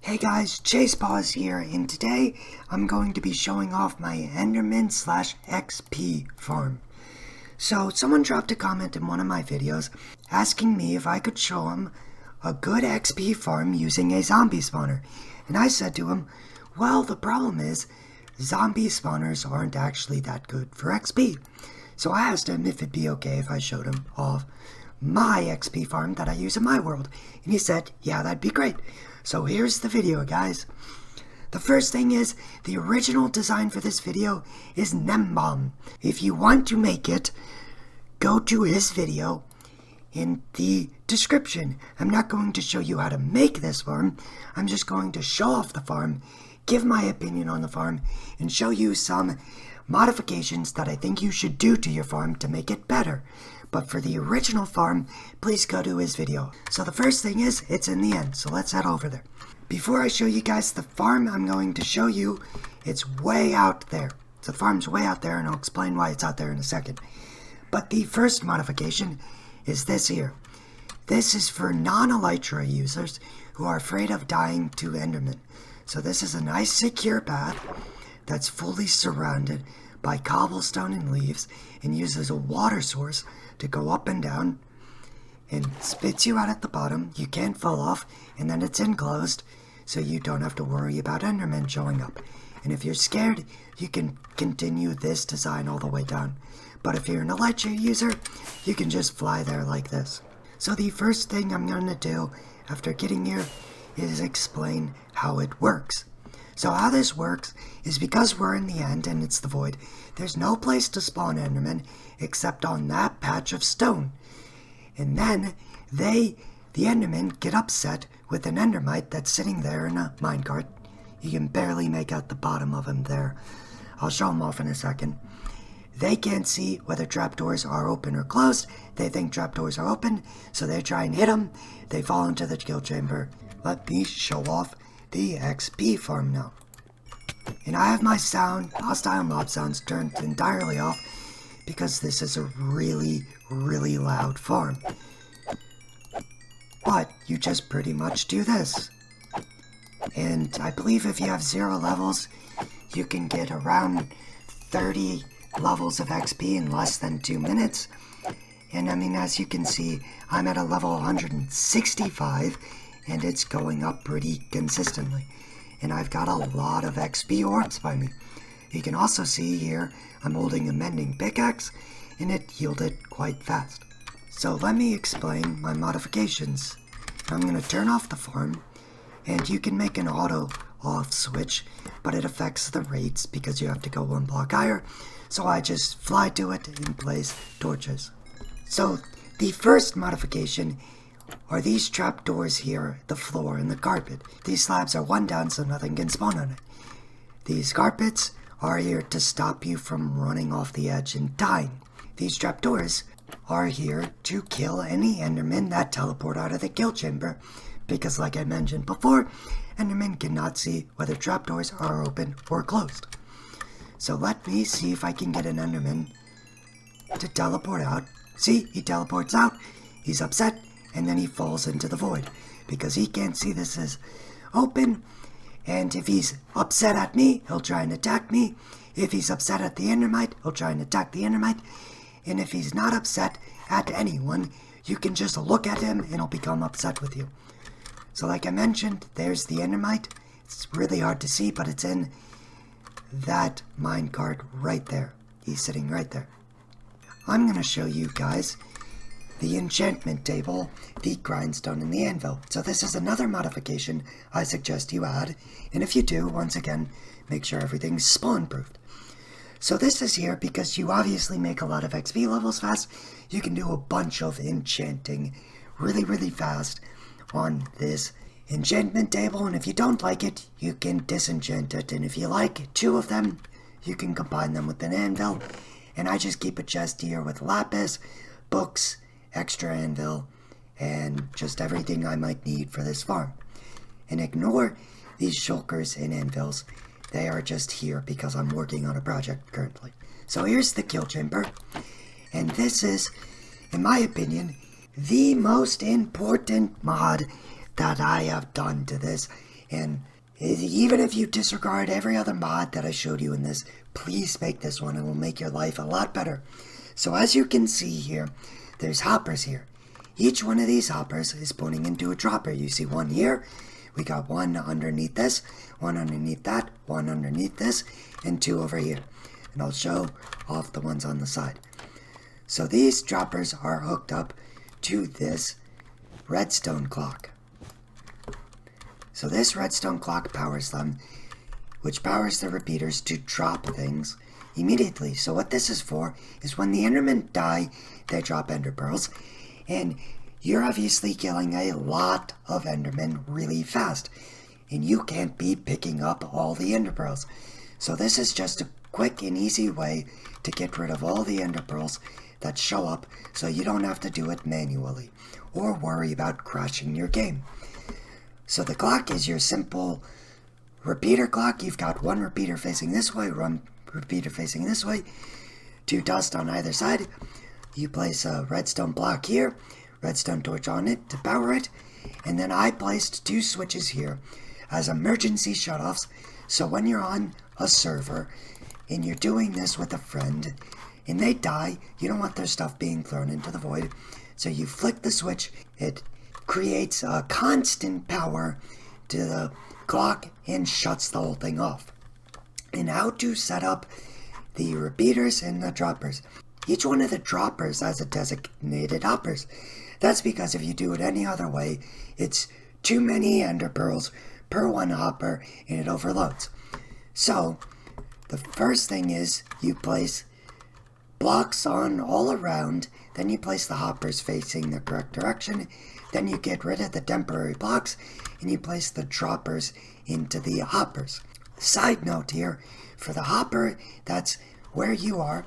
Hey guys, Chaseboz here, and today I'm going to be showing off my Enderman /XP farm. So someone dropped a comment in one of my videos asking me if I could show him a good XP farm using a zombie spawner. And I said to him, well, the problem is zombie spawners aren't actually that good for XP. So I asked him if it'd be okay if I showed him off my XP farm that I use in my world. And he said, yeah, that'd be great. So here's the video, guys. The first thing is, the original design for this video is Gnembon. If you want to make it, go to his video in the description. I'm not going to show you how to make this farm. I'm just going to show off the farm, give my opinion on the farm, and show you some modifications that I think you should do to your farm to make it better. But for the original farm, please go to his video. So the first thing is, it's in the end, so let's head over there. Before I show you guys the farm I'm going to show you, it's way out there. So the farm's way out there, and I'll explain why it's out there in a second. But the first modification is this here. This is for non-elytra users who are afraid of dying to Enderman. So this is a nice secure path that's fully surrounded by cobblestone and leaves and uses a water source to go up and down and spits you out at the bottom. You can't fall off, and then it's enclosed so you don't have to worry about Endermen showing up. And if you're scared, you can continue this design all the way down. But if you're an elytra user, you can just fly there like this. So the first thing I'm going to do after getting here is explain how it works. So how this works is because we're in the end and it's the void, there's no place to spawn Endermen except on that patch of stone. And then the Endermen get upset with an Endermite that's sitting there in a minecart. You can barely make out the bottom of him there. I'll show him off in a second. They can't see whether trapdoors are open or closed. They think trapdoors are open, so they try and hit them. They fall into the kill chamber. Let me show off the XP farm now. And I have my hostile mob sounds turned entirely off because this is a really, really loud farm. But you just pretty much do this. And I believe if you have 0 levels, you can get around 30 levels of XP in less than 2 minutes. And I mean, as you can see, I'm at a level 165, and it's going up pretty consistently. And I've got a lot of XP orbs by me. You can also see here, I'm holding a mending pickaxe, and it yielded quite fast. So let me explain my modifications. I'm going to turn off the farm, and you can make an auto off switch, but it affects the rates because you have to go 1 block higher. So I just fly to it and place torches. So the first modification are these trapdoors here, the floor and the carpet. These slabs are 1 down so nothing can spawn on it. These carpets are here to stop you from running off the edge and dying. These trapdoors are here to kill any Endermen that teleport out of the kill chamber, because like I mentioned before, Endermen cannot see whether trapdoors are open or closed. So let me see if I can get an Enderman to teleport out. See, he teleports out, he's upset, and then he falls into the void because he can't see this is open. And if he's upset at me, he'll try and attack me. If he's upset at the Endermite, he'll try and attack the Endermite. And if he's not upset at anyone, you can just look at him and he'll become upset with you. So like I mentioned, there's the Endermite. It's really hard to see, but it's in that minecart right there. He's sitting right there. I'm going to show you guys the enchantment table, the grindstone, and the anvil. So this is another modification I suggest you add, and if you do, once again, make sure everything's spawn-proofed. So this is here because you obviously make a lot of XP levels fast. You can do a bunch of enchanting really, really fast on this enchantment table, and if you don't like it, you can disenchant it, and if you like 2 of them, you can combine them with an anvil. And I just keep a chest here with lapis, books, extra anvil, and just everything I might need for this farm. And ignore these shulkers and anvils. They are just here because I'm working on a project currently. So here's the kill chamber, and this is, in my opinion, the most important mod that I have done to this, And even if you disregard every other mod that I showed you in this, please make this one. It will make your life a lot better. So as you can see here, there's hoppers here. Each one of these hoppers is pointing into a dropper. You see one here. We got one underneath this, one underneath that, one underneath this, and two over here. And I'll show off the ones on the side. So these droppers are hooked up to this redstone clock. So this redstone clock powers them, which powers the repeaters to drop things immediately. So what this is for is when the Endermen die, they drop Ender Pearls, and you're obviously killing a lot of Endermen really fast, and you can't be picking up all the Ender Pearls. So this is just a quick and easy way to get rid of all the Ender Pearls that show up, so you don't have to do it manually or worry about crashing your game. So the clock is your simple repeater clock. You've got one repeater facing this way, one repeater facing this way, two dust on either side. You place a redstone block here, redstone torch on it to power it, and then I placed two switches here as emergency shutoffs, so when you're on a server and you're doing this with a friend and they die, you don't want their stuff being thrown into the void, so you flick the switch. It creates a constant power to the clock and shuts the whole thing off. And how to set up the repeaters and the droppers. Each one of the droppers has a designated hoppers. That's because if you do it any other way, it's too many Ender Pearls per one hopper and it overloads. So the first thing is you place blocks on all around, then you place the hoppers facing the correct direction, then you get rid of the temporary blocks and you place the droppers into the hoppers. Side note here, for the hopper that's where you are,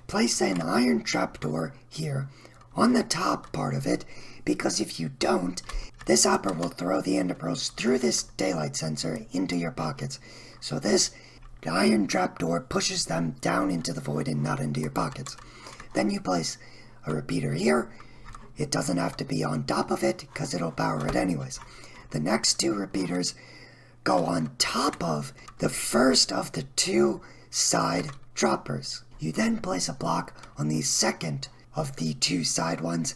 place an iron trapdoor here on the top part of it, because if you don't, this hopper will throw the Ender Pearls through this daylight sensor into your pockets. So this iron trapdoor pushes them down into the void and not into your pockets. Then you place a repeater here. It doesn't have to be on top of it because it'll power it anyways. The next two repeaters go on top of the first of the two side droppers. You then place a block on the second of the two side ones.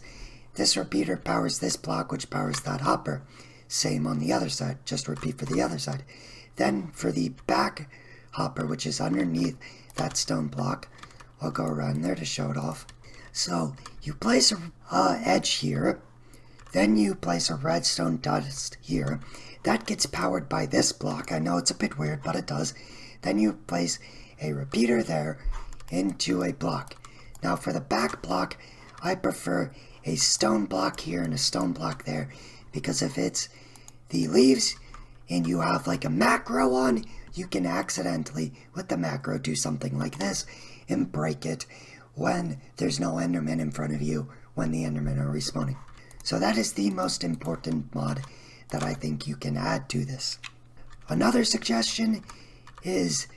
This repeater powers this block, which powers that hopper. Same on the other side, just repeat for the other side. Then for the back hopper, which is underneath that stone block, I'll go around there to show it off. So you place a edge here, then you place a redstone dust here. That gets powered by this block. I know it's a bit weird, but it does. Then you place a repeater there into a block. Now for the back block, I prefer a stone block here and a stone block there, because if it's the leaves and you have like a macro on, you can accidentally, with the macro, do something like this and break it when there's no Enderman in front of you when the Endermen are respawning. So that is the most important mod that I think you can add to this. Another suggestion is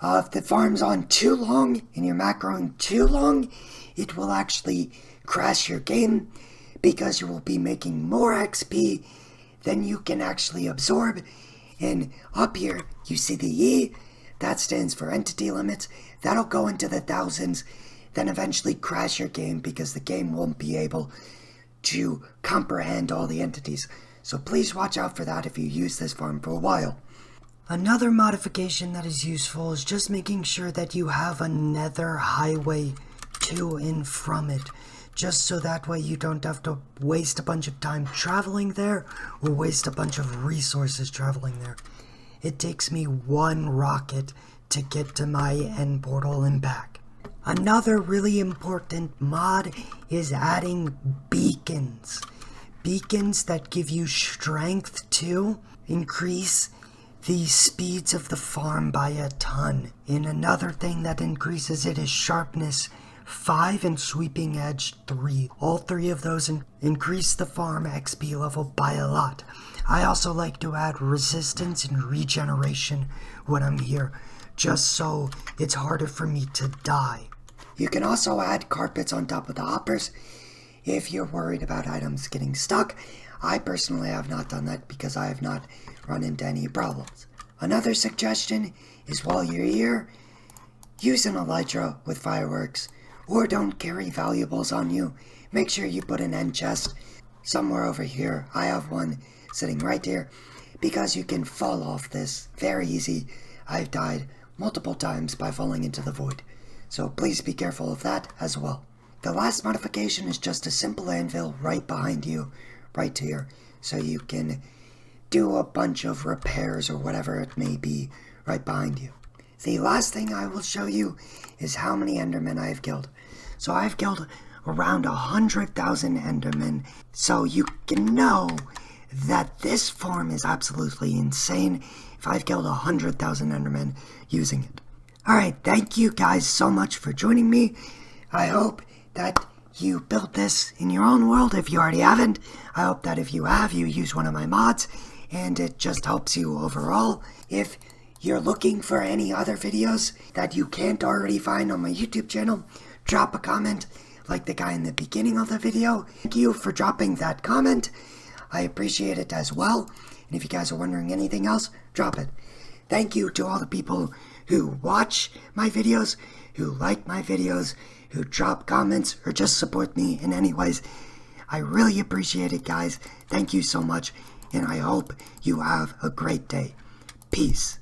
if the farm's on too long and you're macroing too long, it will actually crash your game because you will be making more XP than you can actually absorb. And up here, you see the E, that stands for entity limits. That'll go into the thousands, then eventually crash your game because the game won't be able to comprehend all the entities. So please watch out for that if you use this farm for a while. Another modification that is useful is just making sure that you have a nether highway to and from it, just so that way you don't have to waste a bunch of time traveling there or waste a bunch of resources traveling there. It takes me one rocket to get to my end portal and back. Another really important mod is adding beacons. Beacons that give you strength to increase the speeds of the farm by a ton. And another thing that increases it is sharpness 5 and sweeping edge 3. All three of those increase the farm XP level by a lot. I also like to add resistance and regeneration when I'm here, just so it's harder for me to die. You can also add carpets on top of the hoppers if you're worried about items getting stuck. I personally have not done that because I have not run into any problems. Another suggestion is while you're here, use an elytra with fireworks, or don't carry valuables on you. Make sure you put an end chest somewhere over here. I have one sitting right here, because you can fall off this very easy. I've died multiple times by falling into the void, so please be careful of that as well. The last modification is just a simple anvil right behind you, right here, so you can do a bunch of repairs or whatever it may be right behind you. The last thing I will show you is how many Endermen I have killed. So I've killed around 100,000 Endermen, so you can know that this farm is absolutely insane if I've killed 100,000 Endermen using it. Alright, thank you guys so much for joining me. I hope that you built this in your own world if you already haven't. I hope that if you have, you use one of my mods, and it just helps you overall. If you're looking for any other videos that you can't already find on my YouTube channel, drop a comment like the guy in the beginning of the video. Thank you for dropping that comment. I appreciate it as well. And if you guys are wondering anything else, drop it. Thank you to all the people who watch my videos, who like my videos, who drop comments, or just support me in any ways. I really appreciate it, guys. Thank you so much, and I hope you have a great day. Peace.